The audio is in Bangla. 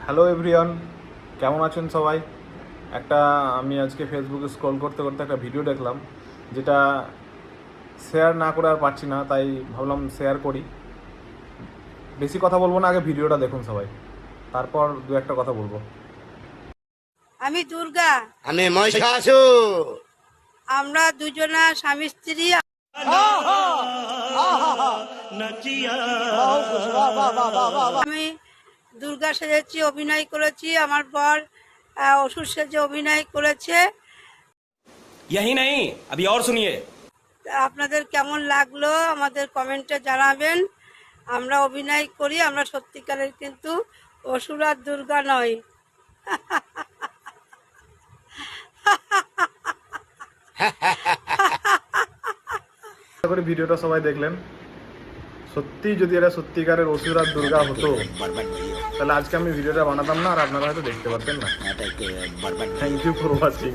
হ্যালো এভরিওয়ান, কেমন আছেন সবাই? আমি আজকে ফেসবুকে স্ক্রল করতে করতে একটা ভিডিও দেখলাম, যেটা শেয়ার না করে আর পারছি না, তাই ভাবলাম শেয়ার করি। বেশি কথা বলবো না, আগে ভিডিওটা দেখুন সবাই, তারপর দু একটা কথা বলবো। আমি দুর্গা, আমি মহিষাসুর। আমরা দুজনা স্বামী স্ত্রী। আমি দুর্গা সেজেছি, অভিনয় করেছি। আমার বর অসুর সেজে অভিনয় করেছে। यही नहीं, अभी और सुनिए। আপনাদের কেমন লাগলো আমাদের কমেন্টে জানাবেন। আমরা অভিনয় করি, আমরা সত্যিকারের কিন্তু অসুর আর দুর্গা নয়। আশা করি ভিডিওটা সবাই দেখলেন। সত্যি যদি এরা সত্যিকারের অসুর আর দুর্গা হতো, তাহলে আজকে আমি ভিডিওটা বানাতাম না, আর আপনারা হয়তো দেখতে পারতেন না। Thank you for watching.